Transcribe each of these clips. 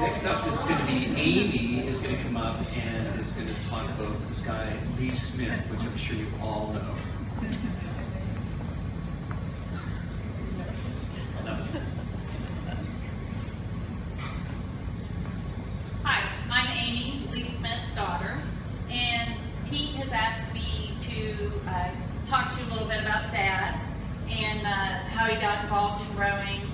Next up is going to be Amy is going to come up and is going to talk about this guy, Lee Smith, which I'm sure you all know. Hi, I'm Amy, Lee Smith's daughter, and Pete has asked me to talk to you a little bit about Dad and how he got involved in rowing,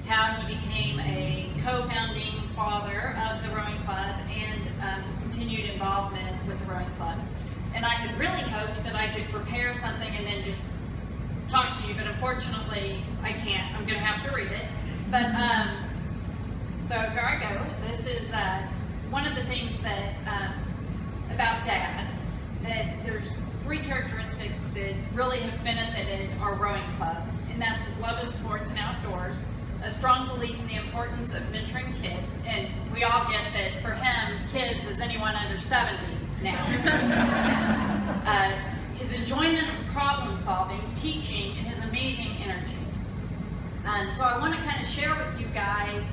how he became a co-founding father of the rowing club, and his continued involvement with the rowing club. And I had really hoped that I could prepare something and then just talk to you, but unfortunately I can't. I'm going to have to read it. But so here I go. This is one of the things that about Dad, that there's 3 characteristics that really have benefited our rowing club, and that's his love of sports and outdoors, a strong belief in the importance of mentoring kids, and we all get that for him, kids is anyone under 70 now. His enjoyment of problem solving, teaching, and his amazing energy. So I want to kind of share with you guys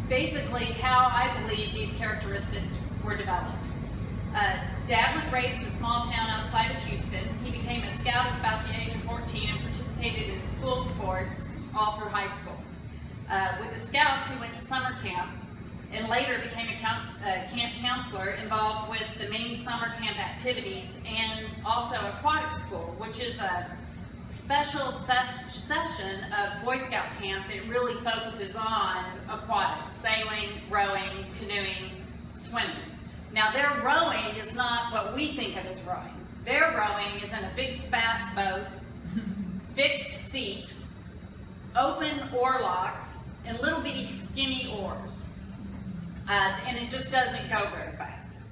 basically how I believe these characteristics were developed. Dad was raised in a small town outside of Houston. He became a scout at about the age of 14 and participated in school sports all through high school. With the Scouts, he went to summer camp and later became a camp counselor involved with the main summer camp activities and also aquatic school, which is a special session of Boy Scout camp that really focuses on aquatics, sailing, rowing, canoeing, swimming. Now their rowing is not what we think of as rowing. Their rowing is in a big fat boat, fixed seat, open oar locks, and little bitty skinny oars. And it just doesn't go very fast.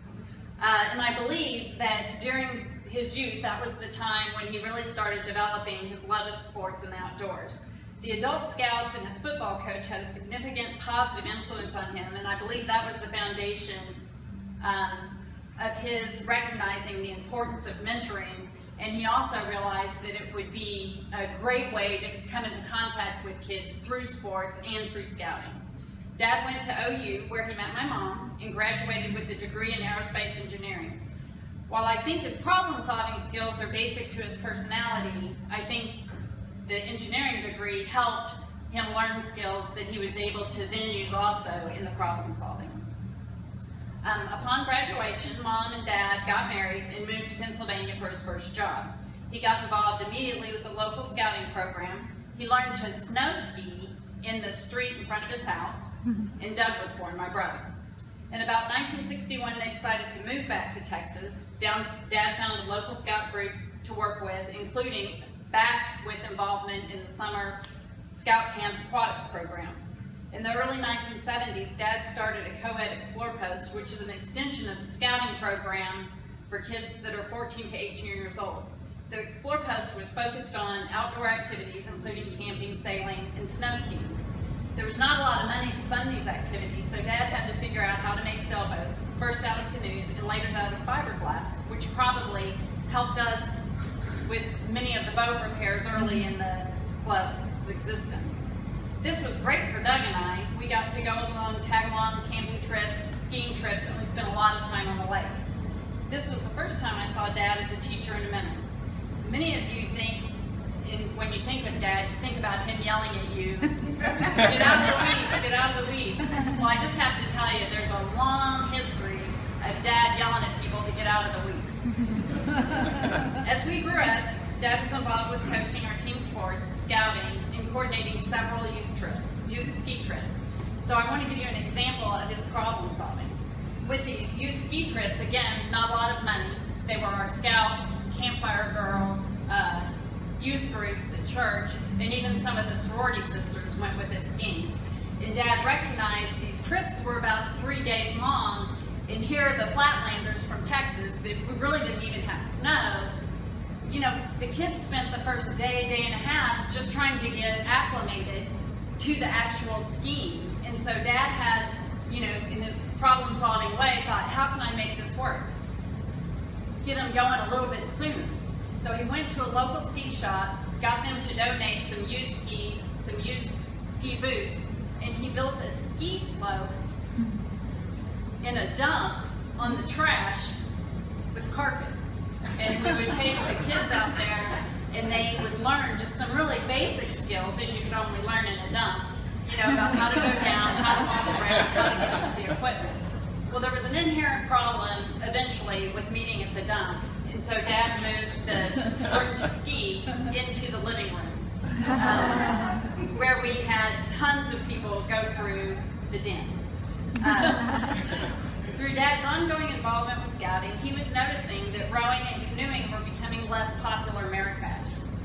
And I believe that during his youth, that was the time when he really started developing his love of sports and the outdoors. The adult scouts and his football coach had a significant positive influence on him, and I believe that was the foundation of his recognizing the importance of mentoring, and he also realized that it would be a great way to come into contact with kids through sports and through scouting. Dad went to OU, where he met my mom, and graduated with a degree in aerospace engineering. While I think his problem-solving skills are basic to his personality, I think the engineering degree helped him learn skills that he was able to then use also in the problem-solving. Upon graduation, Mom and Dad got married and moved to Pennsylvania for his first job. He got involved immediately with the local scouting program. He learned to snow ski in the street in front of his house, and Doug was born, my brother. In about 1961, they decided to move back to Texas. Dad found a local scout group to work with, including back with involvement in the summer scout camp aquatics program. In the early 1970s, Dad started a co-ed Explore Post, which is an extension of the scouting program for kids that are 14 to 18 years old. The Explore Post was focused on outdoor activities, including camping, sailing, and snow skiing. There was not a lot of money to fund these activities, so Dad had to figure out how to make sailboats, first out of canoes and later out of fiberglass, which probably helped us with many of the boat repairs early in the club's existence. This was great for Doug and I. We got to go along, tag along camping trips, skiing trips, and we spent a lot of time on the lake. This was the first time I saw Dad as a teacher in a minute. Many of you think, when you think of Dad, you think about him yelling at you, get out of the weeds, get out of the weeds. Well, I just have to tell you, there's a long history of Dad yelling at people to get out of the weeds. As we grew up, Dad was involved with coaching our team sports, scouting, and coordinating several youth ski trips. So I want to give you an example of his problem solving. With these youth ski trips, again, not a lot of money. They were our scouts, campfire girls, youth groups at church, and even some of the sorority sisters went with us skiing. And Dad recognized these trips were about 3 days long, and here are the Flatlanders from Texas that we really didn't even have snow. You know, the kids spent the first day and a half just trying to get acclimated to the actual skiing. And so Dad had, you know, in his problem-solving way, thought, how can I make this work? Get them going a little bit sooner. So he went to a local ski shop, got them to donate some used skis, some used ski boots, and he built a ski slope in a dump on the trash with carpet. And we would take the kids out there and they would learn just some really basic skills, as you could only learn in a dump, you know, about how to go down, how to walk around, how to get into the equipment. Well, there was an inherent problem eventually with meeting at the dump, and so Dad moved the learn to ski into the living room, where we had tons of people go through the den. Through Dad's ongoing involvement with Scouting, he was noticing that rowing and canoeing were becoming less popular merit badges.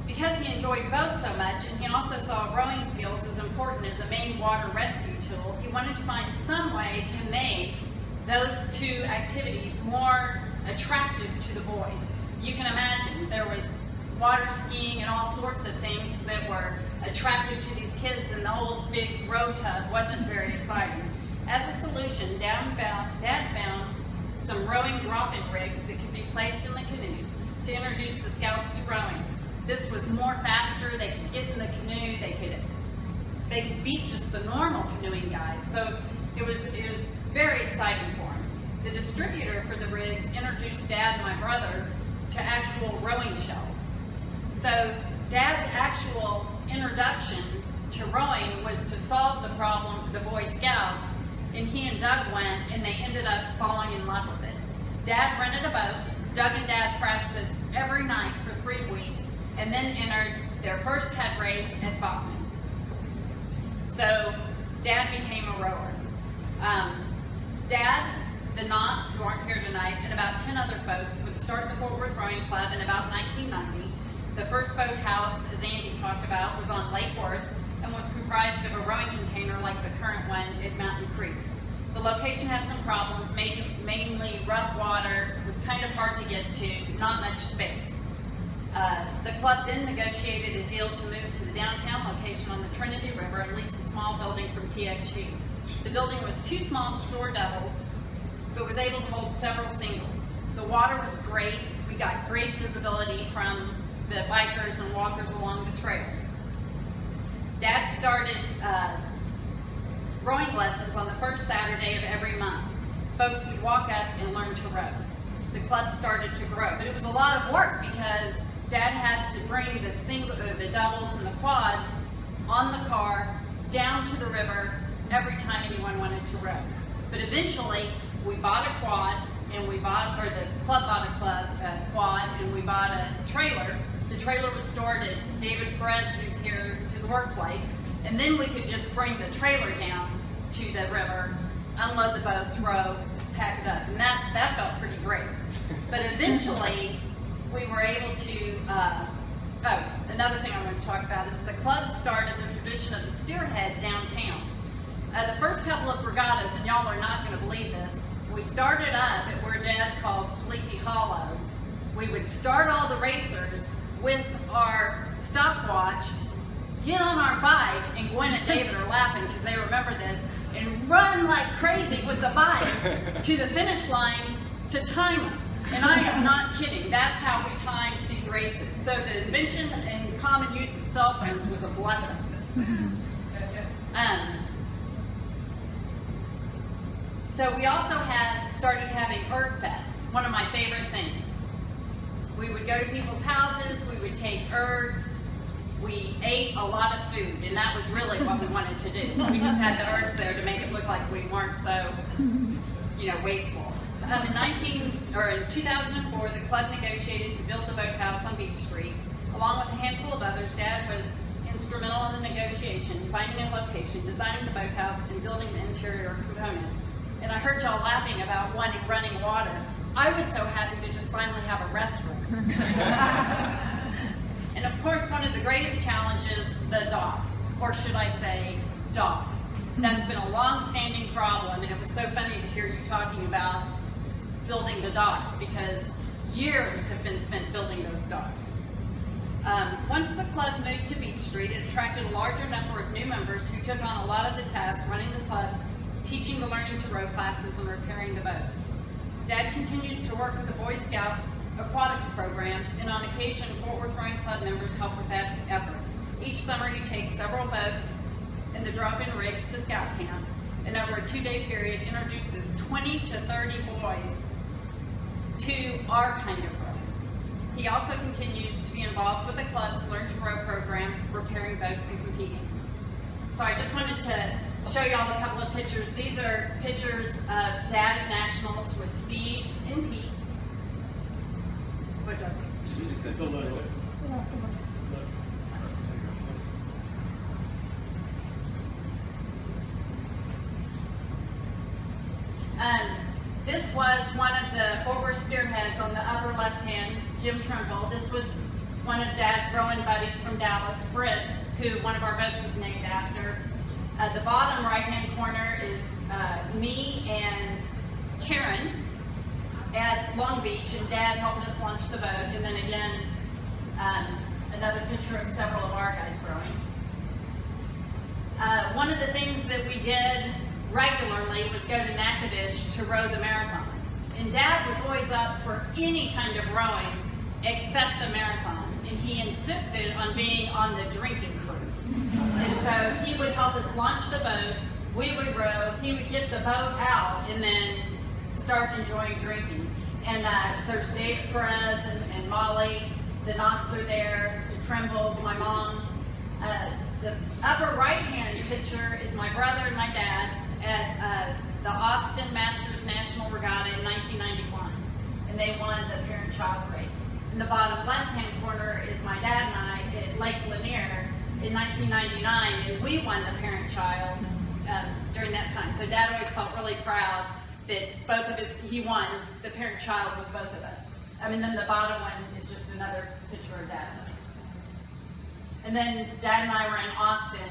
Because he enjoyed both so much, and he also saw rowing skills as important as a main water rescue tool, he wanted to find some way to make those two activities more attractive to the boys. You can imagine there was water skiing and all sorts of things that were attractive to these kids, and the old big row tub wasn't very exciting. As a solution, Dad found some rowing drop-in rigs that could be placed in the canoes to introduce the Scouts to rowing. This was more faster, they could get in the canoe, they could beat just the normal canoeing guys. So it was very exciting for him. The distributor for the rigs introduced Dad and my brother to actual rowing shells. So Dad's actual introduction to rowing was to solve the problem for the Boy Scouts, and he and Doug went, and they ended up falling in love with it. Dad rented a boat. Doug and Dad practiced every night for 3 weeks, and then entered their first head race at Bachman. So Dad became a rower. Dad, the Knots, who aren't here tonight, and about 10 other folks would start the Fort Worth Rowing Club in about 1990. The first boathouse, as Andy talked about, was on Lake Worth and was comprised of a rowing container like the current one at Mountain Creek. The location had some problems, mainly rough water. It was kind of hard to get to, not much space. The club then negotiated a deal to move to the downtown location on the Trinity River and lease a small building from TXU. The building was too small to store doubles, but was able to hold several singles. The water was great. We got great visibility from the bikers and walkers along the trail. Dad started rowing lessons on the first Saturday of every month. Folks could walk up and learn to row. The club started to grow, but it was a lot of work because Dad had to bring the doubles and the quads on the car down to the river every time anyone wanted to row. But eventually, we bought a quad, and the club bought a quad, and we bought a trailer. The trailer was stored at David Perez, who's here, his workplace, and then we could just bring the trailer down to the river, unload the boats, row, pack it up, and that felt pretty great. But eventually, we were able to, another thing I want to talk about is the club started the tradition of the steerhead downtown. The first couple of regattas, and y'all are not going to believe this, we started up at where Dad calls Sleepy Hollow. We would start all the racers with our stopwatch, get on our bike, and Gwen and David are laughing because they remember this, and run like crazy with the bike to the finish line to time them. And I am not kidding, that's how we timed these races. So the invention and common use of cell phones was a blessing. So we also started having Erg Fest, one of my favorite things. We would go to people's houses, we would take ergs, we ate a lot of food, and that was really what we wanted to do. We just had the ergs there to make it look like we weren't so, wasteful. In 2004, the club negotiated to build the boathouse on Beach Street. Along with a handful of others, Dad was instrumental in the negotiation, finding a location, designing the boathouse, and building the interior components. And I heard y'all laughing about wanting running water. I was so happy to just finally have a restroom. And of course, one of the greatest challenges, the dock, or should I say, docks. That's been a long-standing problem, and it was so funny to hear you talking about building the docks because years have been spent building those docks. Once the club moved to Beach Street, it attracted a larger number of new members who took on a lot of the tasks running the club, teaching the learning to row classes, and repairing the boats. Dad continues to work with the Boy Scouts Aquatics program, and on occasion, Fort Worth Rowing Club members help with that effort. Each summer, he takes several boats and the drop-in rigs to Scout Camp, and over a 2-day period introduces 20 to 30 boys to our kind of rowing. He also continues to be involved with the club's Learn to Row program, repairing boats and competing. So I just wanted to show you all a couple of pictures. These are pictures of Dad at Nationals with Steve and Pete. What do I do? Just do the logo. This was one of the forward steerheads on the upper left hand, Jim Trimble. This was one of Dad's rowing buddies from Dallas, Fritz, who one of our boats is named after. The bottom right hand corner is me and Karen at Long Beach, and Dad helped us launch the boat. And then again, another picture of several of our guys rowing. One of the things that we did regularly was go to Natchitoches to row the marathon. And Dad was always up for any kind of rowing except the marathon. And he insisted on being on the drinking crew. And so he would help us launch the boat, we would row, he would get the boat out, and then start enjoying drinking. And there's Dave Perez and Molly, the Knotts are there, the Trimbles, my mom. The upper right-hand picture is my brother and my dad at the Austin Masters National Regatta in 1991. And they won the parent-child race. In the bottom left-hand corner is my dad and I at Lake Lanier in 1999, and we won the parent-child during that time. So Dad always felt really proud that both of us, he won the parent-child with both of us. Then the bottom one is just another picture of Dad and I. And then Dad and I were in Austin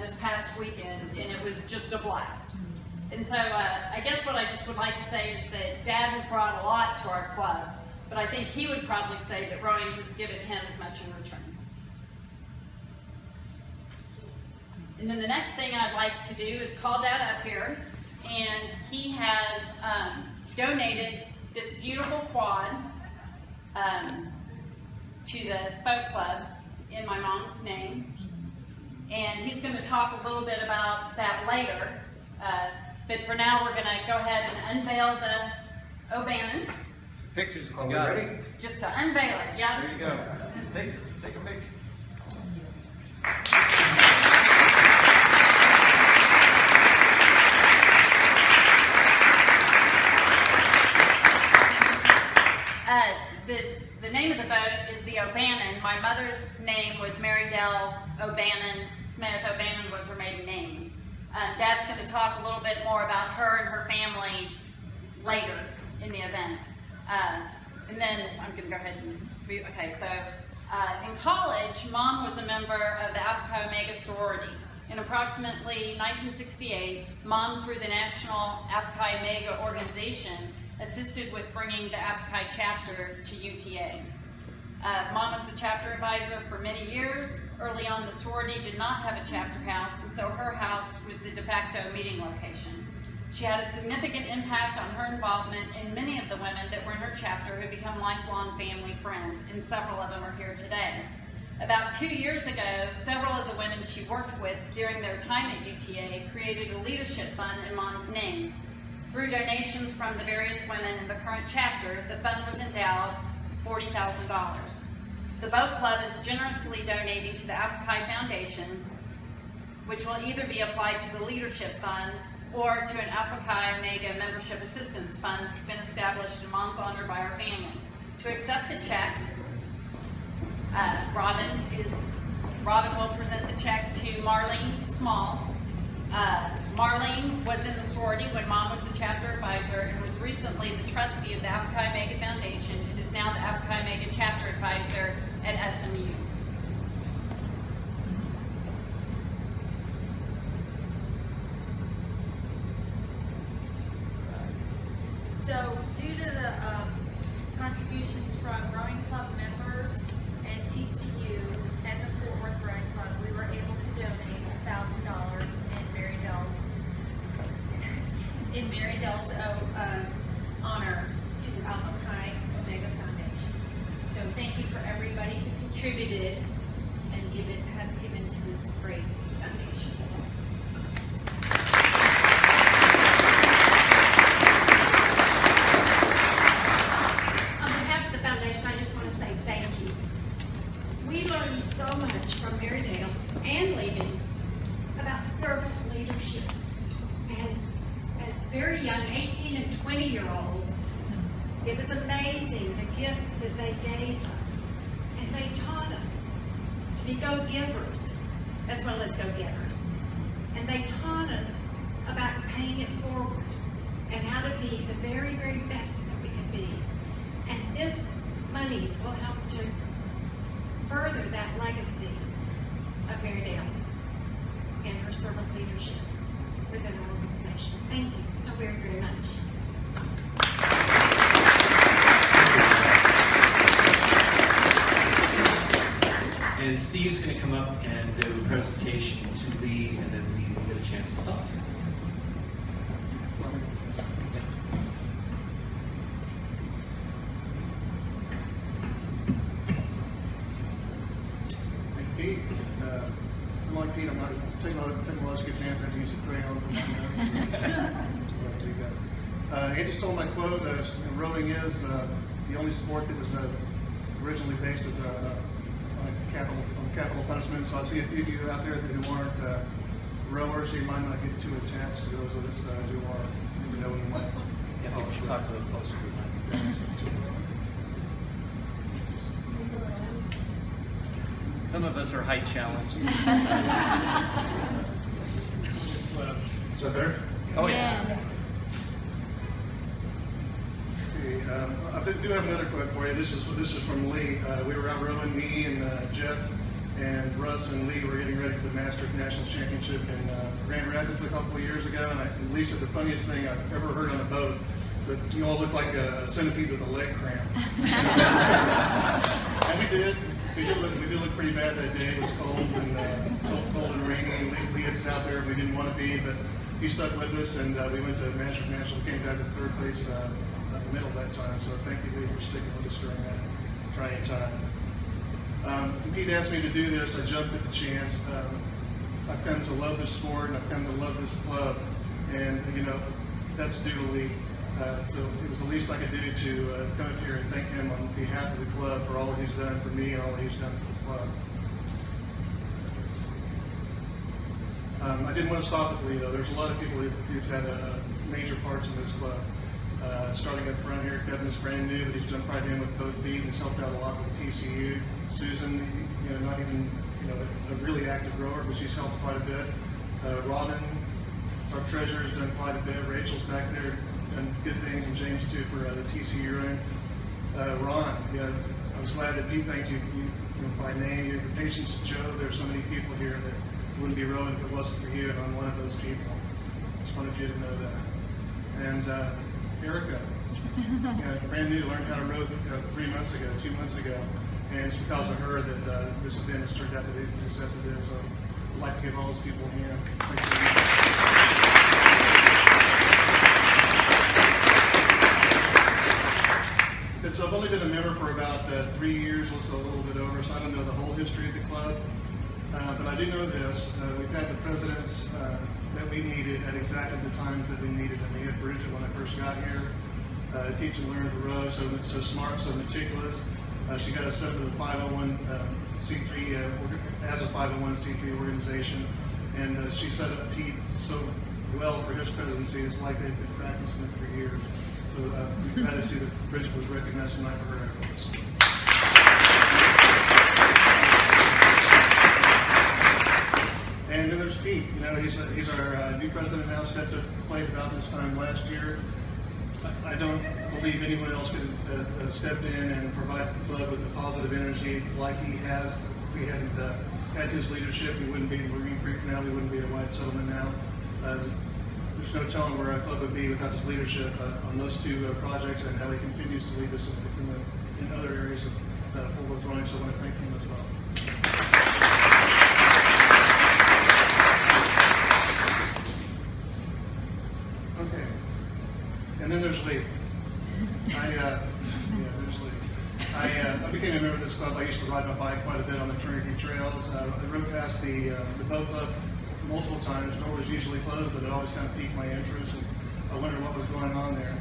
this past weekend, and it was just a blast. And so I guess what I just would like to say is that Dad has brought a lot to our club, but I think he would probably say that rowing has given him as much in return. And then the next thing I'd like to do is call Dad up here, and he has donated this beautiful quad to the boat club in my mom's name. And he's going to talk a little bit about that later. But for now, we're going to go ahead and unveil the O'Bannon. Pictures, if Are you we got ready? it. Just to unveil it, yeah? There you go. Take a picture. The name of the boat is the O'Bannon. My mother's name was Mary Dell O'Bannon Smith. O'Bannon was her maiden name. Dad's going to talk a little bit more about her and her family later in the event. And then I'm going to go ahead and okay, so in college, Mom was a member of the Alpha Chi Omega sorority. In approximately 1968, Mom, through the National Alpha Chi Omega organization, assisted with bringing the Alpha Chi chapter to UTA. Mom was the chapter advisor for many years. Early on, the sorority did not have a chapter house, and so her house was the de facto meeting location. She had a significant impact on her involvement in many of the women that were in her chapter who become lifelong family friends, and several of them are here today. About 2 years ago, several of the women she worked with during their time at UTA created a leadership fund in Mom's name. Through donations from the various women in the current chapter, the fund was endowed $40,000. The boat club is generously donating to the Alpha Chi Foundation, which will either be applied to the leadership fund or to an Alpha Chi Omega membership assistance fund that's been established in Mom's honor by our family. To accept the check, Robin will present the check to Marlene Small. Marlene was in the sorority when Mom was the chapter advisor and was recently the trustee of the Alpha Chi Omega Foundation. It is now the Alpha Chi Omega chapter advisor at SMU. So, due to the contributions from rowing club members and TCU and the Fort Worth Rowing Club, we were able to donate $1,000 in Mary Dell's honor to Alpha Chi Omega Foundation. So, thank you for everybody who contributed and have given to this great foundation. very young 18 and 20-year-olds. It was amazing the gifts that they gave us. And they taught us to be go-givers as well as go-getters. And they taught us about paying it forward and how to be the very, very best that we can be. And this monies will help to further that legacy of Mary Dale and her servant leadership within our organization. Thank you so very, very much. And Steve's going to come up and do a presentation to Lee, and then Lee will get a chance to stop. Pete, unlike Pete, I'm not technologically advanced. I have to use a crayon for my notes. Andy stole my quote. Rowing is the only sport that was originally based as on capital punishment. So I see a few of you out there who aren't rowers, so you might not get too attached to those of us who are. You know, you might. Yeah, we'll talk to the closer to that. Some of us are height challenged. Is that better? Oh yeah. Okay, I do have another quote for you. This is from Lee. We were out rowing, me and Jeff and Russ and Lee were getting ready for the Masters National Championship in Grand Rapids a couple of years ago. And Lee said the funniest thing I've ever heard on a boat is that you all look like a centipede with a leg cramp. And we did. We did look pretty bad that day. It was cold and rainy, and Lee had us out there. We didn't want to be, but he stuck with us, and we went to Masters National. Came back to third place in the middle that time. So thank you, Lee, for sticking with us during that trying time. Pete asked me to do this. I jumped at the chance. I've come to love this sport, and I've come to love this club, and you know that's due to Lee. So it was the least I could do to come up here and thank him on behalf of the club for all that he's done for me and all that he's done for the club. I didn't want to stop with Lee, though. There's a lot of people who've had major parts in this club. Starting up front here, Kevin's brand new, but he's jumped right in with both feet and he's helped out a lot with TCU. Susan, you know, not even a really active rower, but she's helped quite a bit. Robin, our treasurer, has done quite a bit. Rachel's back there done good things, and James too for the TCU run. Ron, yeah, I was glad that Pete thanked you by name. You had the patience of Joe. There are so many people here that wouldn't be rowing if it wasn't for you, and I'm one of those people. Just wanted you to know that. And Erica, brand new, learned how to row 2 months ago, and it's because of her that this event has turned out to be the success it is. So I'd like to give all those people a hand. So I've only been a member for about 3 years, a little bit over, so I don't know the whole history of the club. But I do know this, we've had the presidents that we needed at exactly the times that we needed them. We had Bridget when I first got here, teach and learn to row, so smart, so meticulous. She got us up to the 501c3, as a 501c3 organization, and she set up Pete so well for his presidency. It's like they've been practicing it for years. So we're glad to see that Bridget was recognized tonight for her efforts. And then there's Pete. You know, he's our new president now. Stepped up to the plate about this time last year. I don't believe anyone else could have stepped in and provided the club with the positive energy like he has. If we hadn't had his leadership, we wouldn't be in Marine Creek now. We wouldn't be at White Settlement now. There's no telling where our club would be without his leadership on those two projects, and how he continues to lead us in other areas of Fort Worth rowing. So I want to thank him as well. Okay, and then there's Lee. I became a member of this club. I used to ride my bike quite a bit on the Trinity Trails. I rode past the boat club multiple times. The door was usually closed, but it always kind of piqued my interest, and I wondered what was going on there.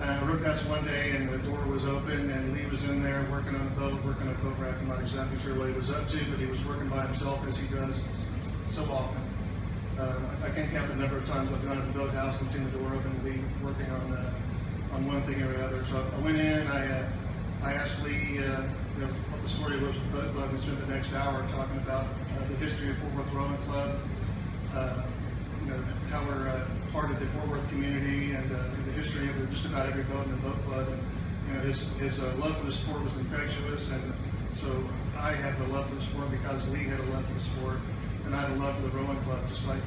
I rode past one day, and the door was open, and Lee was in there working on a boat, working on a boat rack. I'm not exactly sure what he was up to, but he was working by himself, as he does so often. I can't count the number of times I've gone to the boathouse and seen the door open and Lee working on one thing or the other. So I went in, I asked Lee what the story was with the boat club. We spent the next hour talking about the history of Fort Worth Rowing Club, how we're part of the Fort Worth community, and the history of just about every boat in the boat club. And his love for the sport was infectious, and so I have the love for the sport because Lee had a love for the sport, and I have a love for the rowing club, just like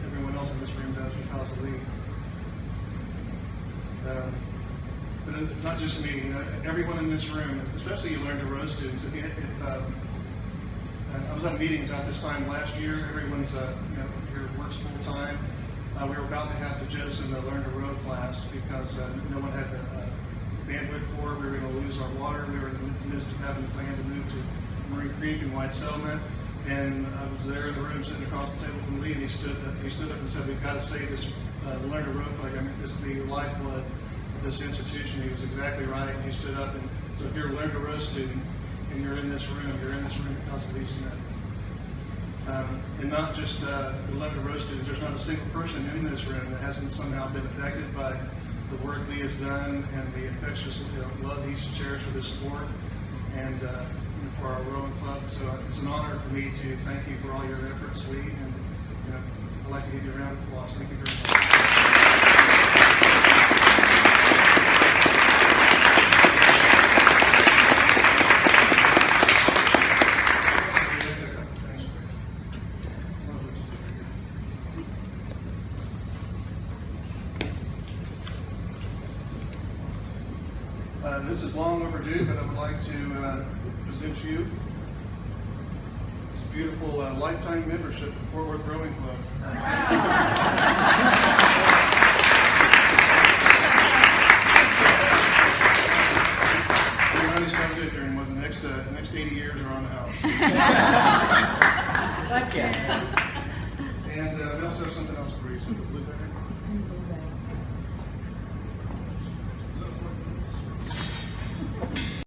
everyone else in this room does because of Lee. But not just me, everyone in this room, especially you learn to row students. I was at a meeting about this time last year. Everyone's here works full time. We were about to have to jettison the Learn to Row class because no one had the bandwidth for it. We were going to lose our water. We were in the midst of having a plan to move to Marine Creek and White Settlement. And I was there in the room sitting across the table from Lee, and he stood up and said, "We've got to save this Learn to Row program. It's the lifeblood of this institution." He was exactly right, and he stood up. And so if you're a Learn to Row student and you're in this room because of Lee Smith. And not just the Learn to Row students. There's not a single person in this room that hasn't somehow been affected by the work Lee has done and the infectious love he shares for this sport and for our rowing club. So it's an honor for me to thank you for all your efforts, Lee, and I'd like to give you a round of applause. Thank you very much. This is long overdue, but I would like to present you this beautiful lifetime membership to Fort Worth Rowing Club. The money's not good during the next 80 years are on the house. Okay. And we also have something else for you. So the blue bag.